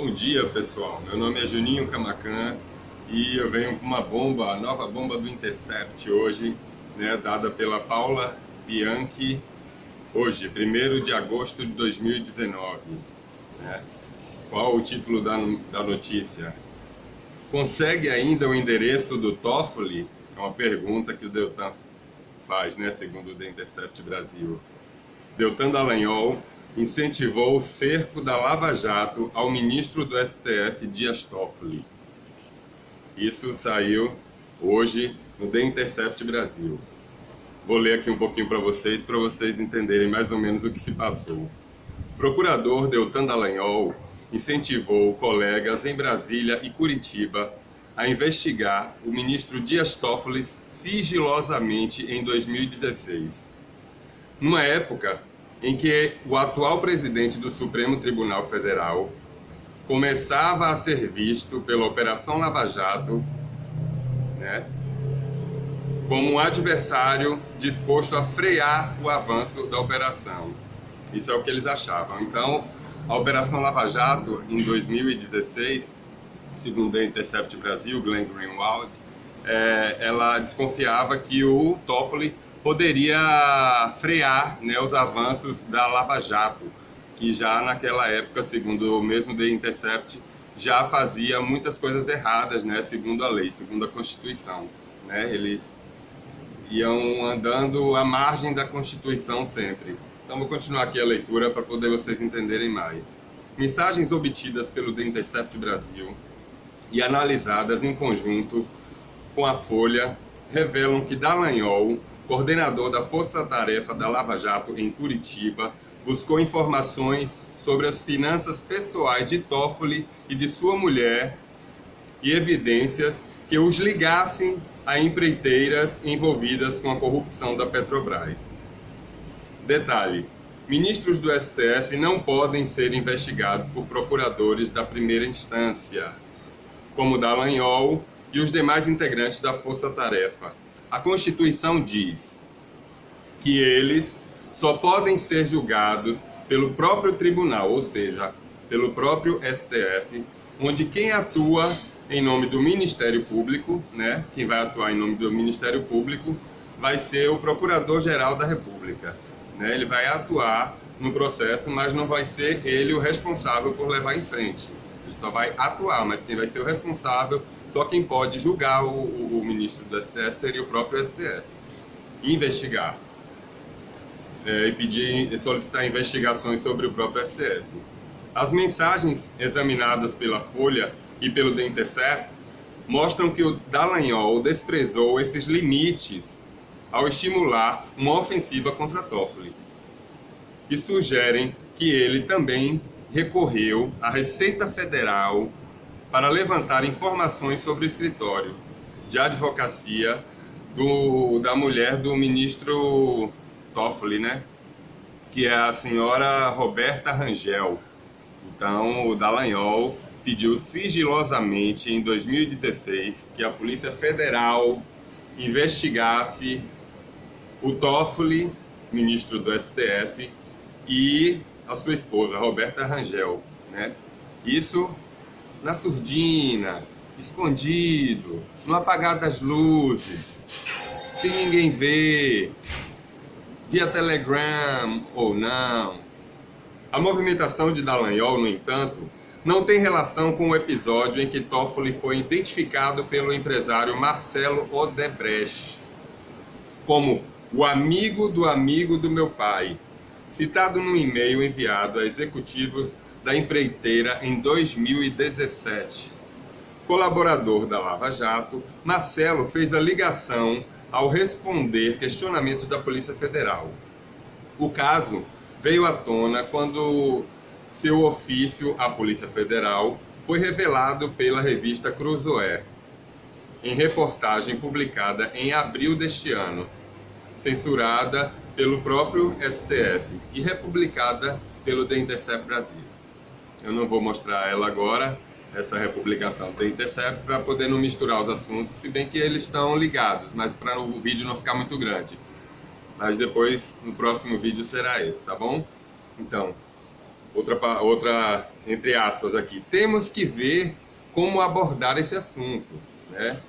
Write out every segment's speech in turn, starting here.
Bom dia, pessoal. Meu nome é Juninho Camacan e eu venho com uma bomba, a nova bomba do Intercept hoje, né, dada pela Paula Bianchi, hoje, 1º de agosto de 2019. Né? Qual o título da notícia? Consegue ainda o endereço do Toffoli? É uma pergunta que o Deltan faz, né, segundo o The Intercept Brasil. Deltan Dallagnol incentivou o cerco da Lava Jato ao ministro do STF, Dias Toffoli. Isso saiu hoje no The Intercept Brasil. Vou ler aqui um pouquinho para vocês entenderem mais ou menos o que se passou. O procurador Deltan Dallagnol incentivou colegas em Brasília e Curitiba a investigar o ministro Dias Toffoli sigilosamente em 2016. Numa época em que o atual presidente do Supremo Tribunal Federal começava a ser visto pela Operação Lava Jato, né, como um adversário disposto a frear o avanço da operação. Isso é o que eles achavam. Então, a Operação Lava Jato, em 2016, segundo a Intercept Brasil, Glenn Greenwald, ela desconfiava que o Toffoli poderia frear, né, os avanços da Lava Jato, que já naquela época, segundo o mesmo The Intercept, já fazia muitas coisas erradas, né, segundo a lei, segundo a Constituição. Né? Eles iam andando à margem da Constituição sempre. Então vou continuar aqui a leitura para poder vocês entenderem mais. Mensagens obtidas pelo The Intercept Brasil e analisadas em conjunto com a Folha revelam que Dallagnol, coordenador da Força Tarefa da Lava Jato em Curitiba, buscou informações sobre as finanças pessoais de Toffoli e de sua mulher e evidências que os ligassem a empreiteiras envolvidas com a corrupção da Petrobras. Detalhe: ministros do STF não podem ser investigados por procuradores da primeira instância, como Dallagnol e os demais integrantes da Força Tarefa. A Constituição diz que eles só podem ser julgados pelo próprio tribunal, ou seja, pelo próprio STF, onde quem atua em nome do Ministério Público, né, quem vai atuar em nome do Ministério Público, vai ser o Procurador-Geral da República. Né? Ele vai atuar no processo, mas não vai ser ele o responsável por levar em frente. Ele só vai atuar, mas quem vai ser o responsável, só quem pode julgar o ministro do STF seria o próprio STF. Investigar. E solicitar investigações sobre o próprio STF. As mensagens examinadas pela Folha e pelo The Intercept mostram que o Dallagnol desprezou esses limites ao estimular uma ofensiva contra Toffoli. E sugerem que ele também recorreu à Receita Federal para levantar informações sobre o escritório de advocacia da mulher do ministro Toffoli, né? Que é a senhora Roberta Rangel. Então, o Dallagnol pediu sigilosamente, em 2016, que a Polícia Federal investigasse o Toffoli, ministro do STF, e a sua esposa, Roberta Rangel. Né? Isso na surdina, escondido, no apagar das luzes, sem ninguém ver, via Telegram ou não. A movimentação de Dallagnol, no entanto, não tem relação com o episódio em que Toffoli foi identificado pelo empresário Marcelo Odebrecht como o amigo do meu pai, citado num e-mail enviado a executivos da empreiteira em 2017. Colaborador da Lava Jato, Marcelo fez a ligação ao responder questionamentos da Polícia Federal. O caso veio à tona quando seu ofício à Polícia Federal foi revelado pela revista Cruzoé, em reportagem publicada em abril deste ano, censurada pelo próprio STF e republicada pelo The Intercept Brasil. Eu não vou mostrar ela agora, essa republicação do The Intercept, para poder não misturar os assuntos, se bem que eles estão ligados, mas para o vídeo não ficar muito grande. Mas depois, no próximo vídeo será esse, tá bom? Então, outra entre aspas aqui, temos que ver como abordar esse assunto, né?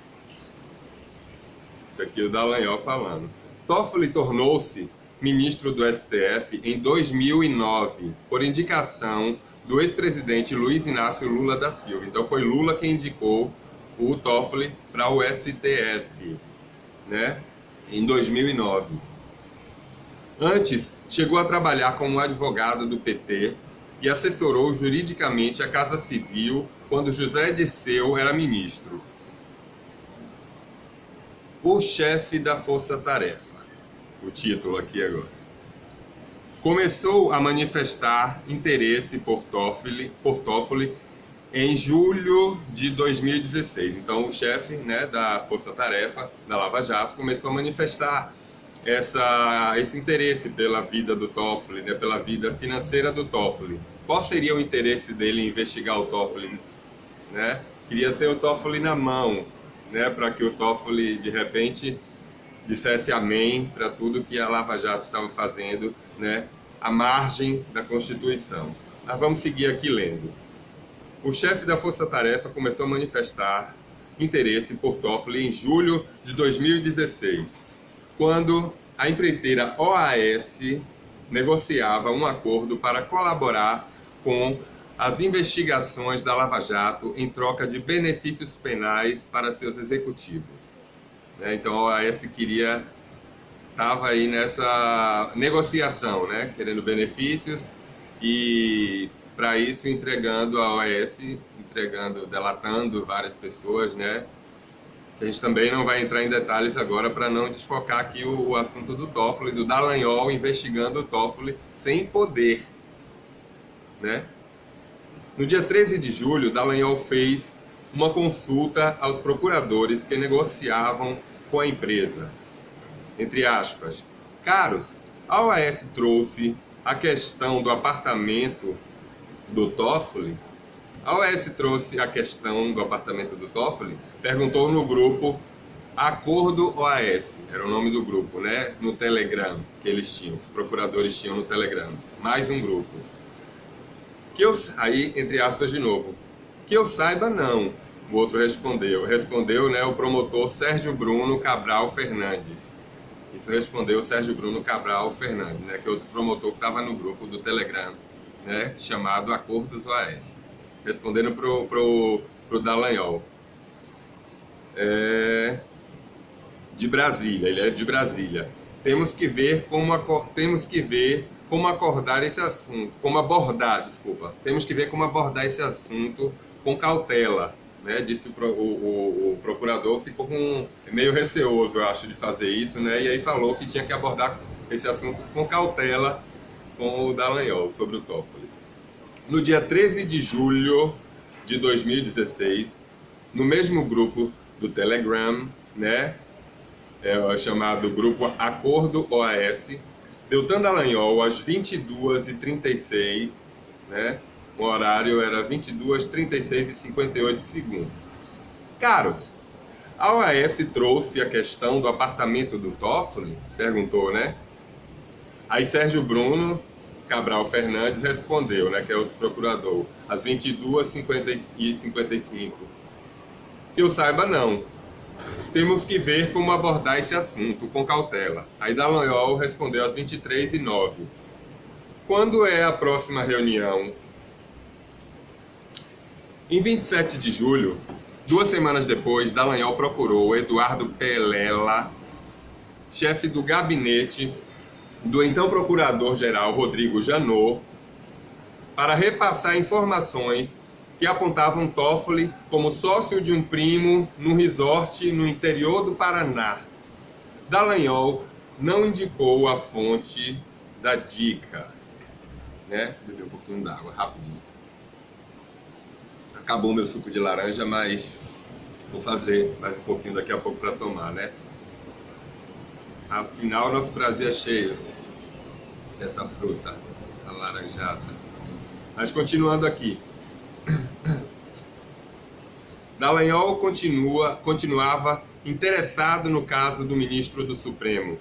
Isso aqui é o Dallagnol falando. Toffoli tornou-se ministro do STF em 2009, por indicação do ex-presidente Luiz Inácio Lula da Silva. Então foi Lula quem indicou o Toffoli para o STF, né? Em 2009. Antes, chegou a trabalhar como advogado do PT e assessorou juridicamente a Casa Civil quando José Dirceu era ministro. O chefe da Força Tarefa, o título aqui agora, começou a manifestar interesse por Toffoli em julho de 2016. Então o chefe, né, da Força Tarefa, da Lava Jato, começou a manifestar esse interesse pela vida do Toffoli, né, pela vida financeira do Toffoli. Qual seria o interesse dele em investigar o Toffoli, né? Queria ter o Toffoli na mão, né, para que o Toffoli de repente dissesse amém para tudo que a Lava Jato estava fazendo, né, à margem da Constituição. Mas vamos seguir aqui lendo. O chefe da Força Tarefa começou a manifestar interesse por Toffoli em julho de 2016, quando a empreiteira OAS negociava um acordo para colaborar com as investigações da Lava Jato em troca de benefícios penais para seus executivos. Então a OAS estava aí nessa negociação, né, querendo benefícios e para isso entregando a OAS, delatando várias pessoas, né? A gente também não vai entrar em detalhes agora para não desfocar aqui o assunto do Toffoli, do Dallagnol investigando o Toffoli sem poder, né? No dia 13 de julho, Dallagnol fez uma consulta aos procuradores que negociavam com a empresa. Entre aspas, caros, a OAS trouxe a questão do apartamento do Toffoli. A OAS trouxe a questão do apartamento do Toffoli, perguntou no grupo Acordo OAS, era o nome do grupo, né? No Telegram que eles tinham, os procuradores tinham no Telegram, mais um grupo. Aí, entre aspas de novo, que eu saiba não, o outro respondeu, né, o promotor Sérgio Bruno Cabral Fernandes. Isso respondeu o Sérgio Bruno Cabral Fernandes, né, que é outro promotor que estava no grupo do Telegram, né, chamado Acordos OAS, respondendo pro Dallagnol. De Brasília, ele é de Brasília. Temos que ver como abordar esse assunto com cautela, né? Disse o procurador, ficou meio receoso, eu acho, de fazer isso, né? E aí falou que tinha que abordar esse assunto com cautela com o Dallagnol sobre o Toffoli. No dia 13 de julho de 2016, no mesmo grupo do Telegram, né? Chamado Grupo Acordo OAS, Deltan Dallagnol, às 22h36, né? O horário era 22h36 e 58 segundos. Caros, a OAS trouxe a questão do apartamento do Toffoli? Perguntou, né? Aí Sérgio Bruno Cabral Fernandes respondeu, né? Que é o procurador, às 22h55. Que eu saiba, não. Temos que ver como abordar esse assunto com cautela. Aí Dallagnol respondeu às 23h09. Quando é a próxima reunião? Em 27 de julho, 2 semanas depois, Dallagnol procurou Eduardo Pelela, chefe do gabinete do então procurador-geral Rodrigo Janot, para repassar informações que apontavam Toffoli como sócio de um primo num resort no interior do Paraná. Dallagnol não indicou a fonte da dica, né? Beber um pouquinho d'água, rapidinho. Acabou meu suco de laranja, mas vou fazer mais um pouquinho daqui a pouco para tomar, né? Afinal, nosso Brasil é cheio dessa fruta alaranjada. Mas continuando aqui. Dallagnol continuava interessado no caso do ministro do Supremo,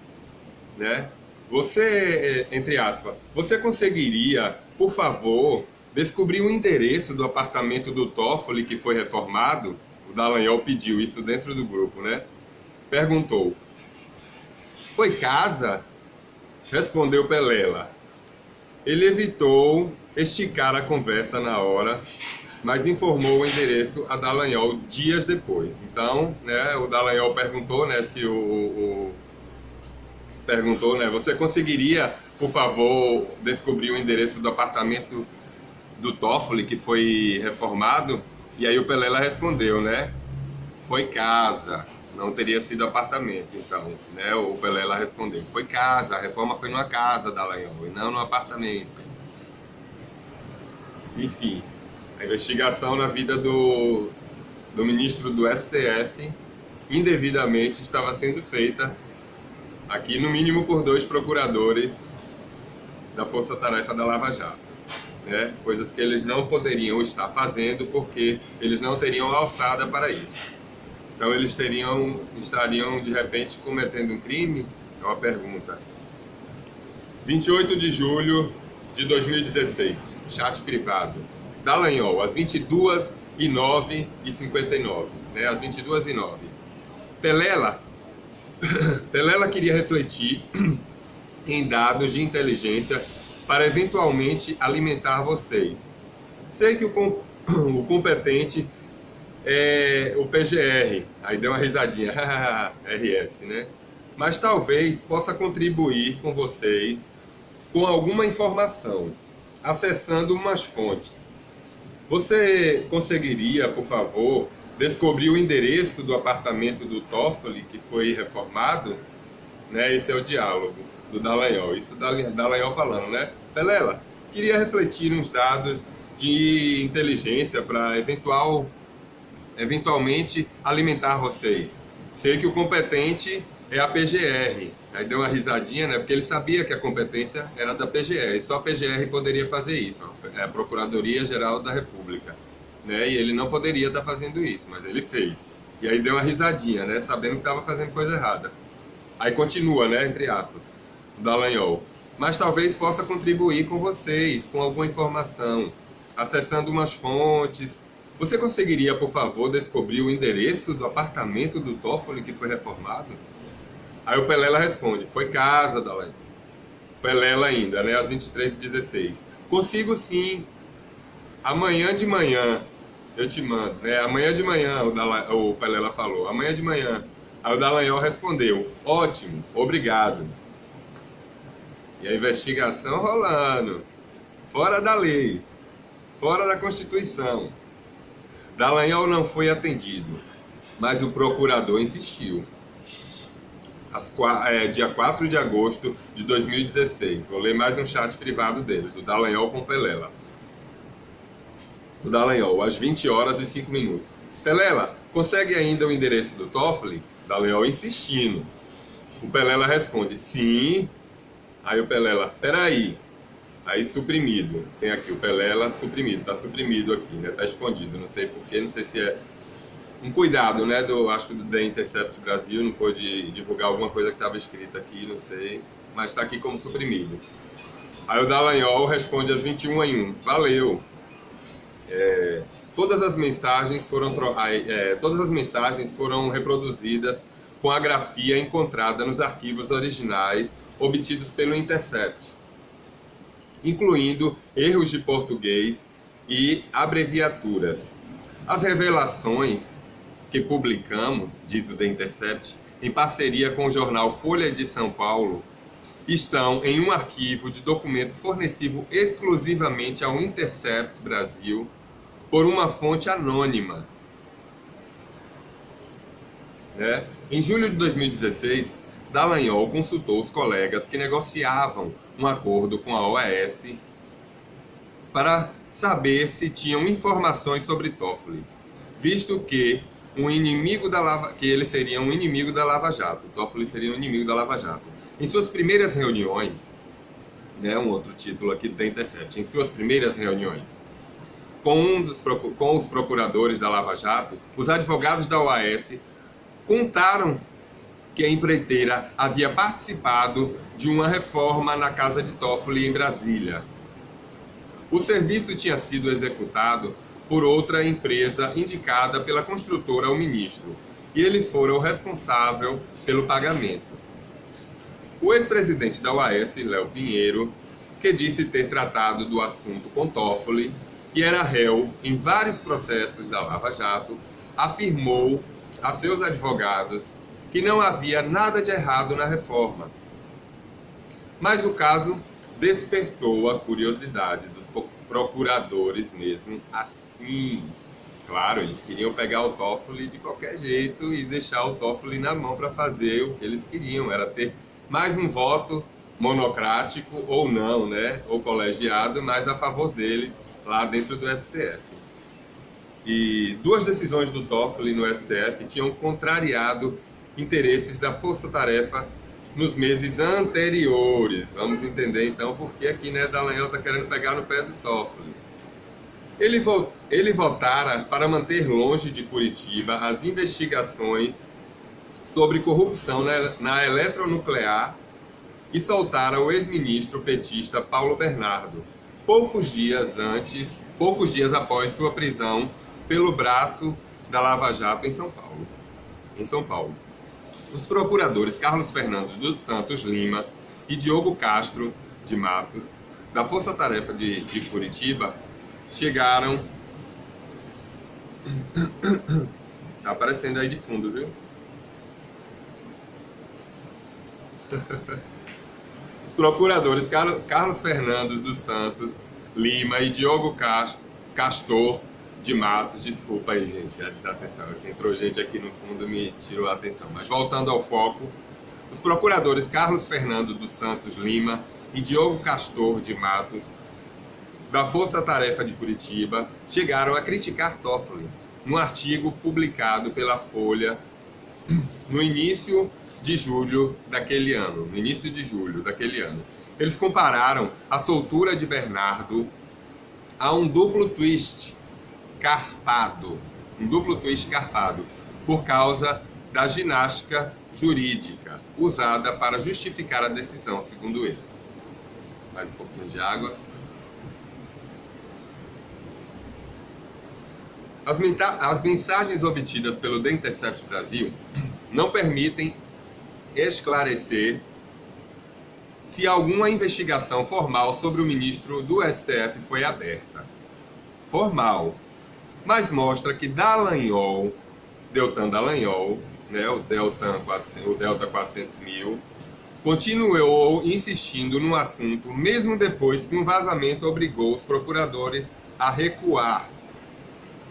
né? Você, entre aspas, você conseguiria, por favor, descobrir o endereço do apartamento do Toffoli que foi reformado. O Dallagnol pediu isso dentro do grupo, né? Perguntou: foi casa? Respondeu Pelela. Ele evitou esticar a conversa na hora, mas informou o endereço a Dallagnol dias depois. Então, né, o Dallagnol perguntou, né, perguntou, né, você conseguiria, por favor, descobrir o endereço do apartamento do Toffoli que foi reformado? E aí o Pelela respondeu, né, foi casa, não teria sido apartamento. Então, né, o Pelela respondeu, foi casa, a reforma foi numa casa, Dallagnol, e não no apartamento. Enfim, a investigação na vida do ministro do STF indevidamente estava sendo feita aqui, no mínimo, por 2 procuradores da Força Tarefa da Lava Jato, né? Coisas que eles não poderiam estar fazendo porque eles não teriam alçada para isso. Então eles estariam de repente cometendo um crime? É uma pergunta. 28 de julho de 2016, chat privado. Dallagnol, às 22h09 e 59, né? Às 22h09. Pelela queria refletir em dados de inteligência para eventualmente alimentar vocês. Sei que o competente é o PGR, aí deu uma risadinha, RS, né? Mas talvez possa contribuir com vocês com alguma informação, acessando umas fontes. Você conseguiria, por favor, descobrir o endereço do apartamento do Toffoli que foi reformado? Né? Esse é o diálogo do Dallagnol. Isso Dallagnol falando, né? Pelela, queria refletir uns dados de inteligência para eventualmente alimentar vocês. Sei que o competente é a PGR. Aí deu uma risadinha, né? Porque ele sabia que a competência era da PGR. Só a PGR poderia fazer isso. É a Procuradoria-Geral da República. Né? E ele não poderia estar fazendo isso, mas ele fez. E aí deu uma risadinha, né? Sabendo que estava fazendo coisa errada. Aí continua, né? Entre aspas, o Dallagnol. Mas talvez possa contribuir com vocês, com alguma informação, acessando umas fontes. Você conseguiria, por favor, descobrir o endereço do apartamento do Toffoli que foi reformado? Aí o Pelela responde, foi casa, Dallagnol. Pelela ainda, né? Às 23h16. Consigo sim. Amanhã de manhã eu te mando, né? Amanhã de manhã, o Pelela falou. Amanhã de manhã. Aí o Dallagnol respondeu, ótimo, obrigado. E a investigação rolando. Fora da lei. Fora da Constituição. Dallagnol não foi atendido, mas o procurador insistiu. Dia 4 de agosto de 2016. Vou ler mais um chat privado deles, do Dallagnol com o Pelela. O Dallagnol, às 20h05. Pelela, consegue ainda o endereço do Toffoli? Dallagnol insistindo. O Pelela responde, sim. Aí o Pelela, peraí. Aí suprimido. Tem aqui o Pelela suprimido. Tá suprimido aqui, né? Tá escondido. Não sei porquê, não sei se é um cuidado, né? Acho que do The Intercept Brasil não pôde divulgar alguma coisa que estava escrita aqui, não sei. Mas tá aqui como suprimido. Aí o Dallagnol responde às 21h01. Valeu. Todas as mensagens foram reproduzidas com a grafia encontrada nos arquivos originais obtidos pelo Intercept, incluindo erros de português e abreviaturas. As revelações que publicamos, diz o The Intercept, em parceria com o jornal Folha de São Paulo, estão em um arquivo de documento fornecido exclusivamente ao Intercept Brasil por uma fonte anônima. Né? Em julho de 2016, Dallagnol consultou os colegas que negociavam um acordo com a OAS para saber se tinham informações sobre Toffoli, visto que ele seria um inimigo da Lava Jato. Toffoli seria um inimigo da Lava Jato. Em suas primeiras reuniões, né, um outro título aqui do Intercept, em suas primeiras reuniões com os procuradores da Lava Jato, os advogados da OAS contaram que a empreiteira havia participado de uma reforma na casa de Toffoli em Brasília. O serviço tinha sido executado por outra empresa indicada pela construtora ao ministro, e ele fora o responsável pelo pagamento. O ex-presidente da OAS, Léo Pinheiro, que disse ter tratado do assunto com Toffoli e era réu em vários processos da Lava Jato, afirmou a seus advogados que não havia nada de errado na reforma. Mas o caso despertou a curiosidade dos procuradores mesmo assim. Claro, eles queriam pegar o Toffoli de qualquer jeito e deixar o Toffoli na mão para fazer o que eles queriam, era ter mais um voto monocrático ou não, né, ou colegiado, mas a favor deles lá dentro do STF. E duas decisões do Toffoli no STF tinham contrariado interesses da Força Tarefa nos meses anteriores. Vamos entender então por que aqui, né, Dallagnol está querendo pegar no pé do Toffoli. Ele votara para manter longe de Curitiba as investigações sobre corrupção na eletronuclear e soltara o ex-ministro petista Paulo Bernardo, poucos dias após sua prisão pelo braço da Lava Jato em São Paulo. Os procuradores Carlos Fernando dos Santos Lima e Diogo Castro de Matos, da Força Tarefa de Curitiba, chegaram... Tá aparecendo aí de fundo, viu? Os procuradores Carlos Fernando dos Santos Lima e Diogo Castor de Matos, desculpa aí, gente, atenção, entrou gente aqui no fundo, me tirou a atenção. Mas voltando ao foco, os procuradores Carlos Fernando dos Santos Lima e Diogo Castor de Matos, da Força Tarefa de Curitiba, chegaram a criticar Toffoli num artigo publicado pela Folha no início de julho daquele ano. Eles compararam a soltura de Bernardo a um duplo twist carpado, por causa da ginástica jurídica usada para justificar a decisão, segundo eles. Mais um pouquinho de água. As mensagens obtidas pelo The Intercept Brasil não permitem esclarecer se alguma investigação formal sobre o ministro do STF foi aberta. Formal. Mas mostra que Dallagnol, Deltan Dallagnol, né, o Delta 400.000, continuou insistindo no assunto, mesmo depois que um vazamento obrigou os procuradores a recuar.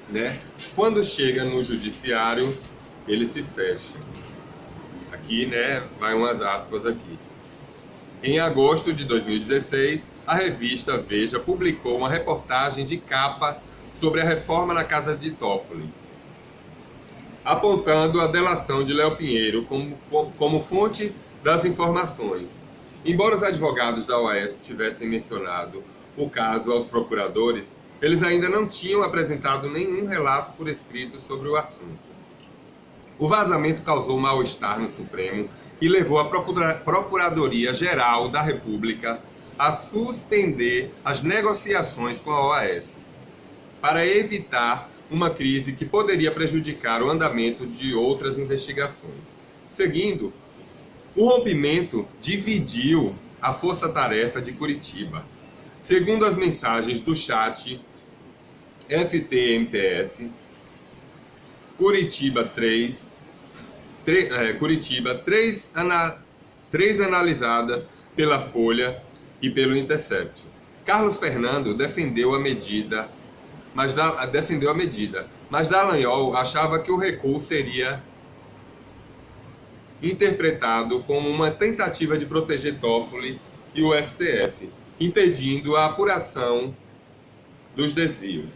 Né? Quando chega no judiciário, ele se fecha. Aqui, né, vai umas aspas aqui. Em agosto de 2016, a revista Veja publicou uma reportagem de capa sobre a reforma na casa de Toffoli, apontando a delação de Léo Pinheiro como fonte das informações. Embora os advogados da OAS tivessem mencionado o caso aos procuradores, eles ainda não tinham apresentado nenhum relato por escrito sobre o assunto. O vazamento causou mal-estar no Supremo e levou a Procuradoria-Geral da República a suspender as negociações com a OAS, para evitar uma crise que poderia prejudicar o andamento de outras investigações. Seguindo, o rompimento dividiu a Força Tarefa de Curitiba. Segundo as mensagens do chat FT-MPF, Curitiba 3 analisadas pela Folha e pelo Intercept. Carlos Fernando defendeu a medida, mas Dallagnol achava que o recuo seria interpretado como uma tentativa de proteger Toffoli e o STF, impedindo a apuração dos desvios.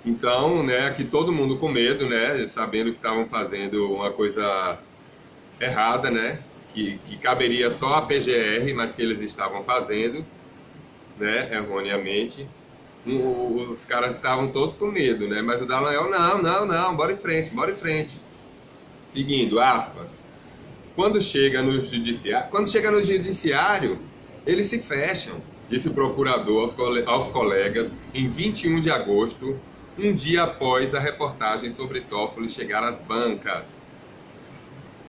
Então, né, aqui todo mundo com medo, né, sabendo que estavam fazendo uma coisa errada, né, que caberia só a PGR, mas que eles estavam fazendo, né, erroneamente. Os caras estavam todos com medo, né, mas o Dallagnol, não, bora em frente. Seguindo, aspas, quando chega no judiciário, eles se fecham. disse o procurador aos colegas em 21 de agosto, um dia após a reportagem sobre Toffoli chegar às bancas.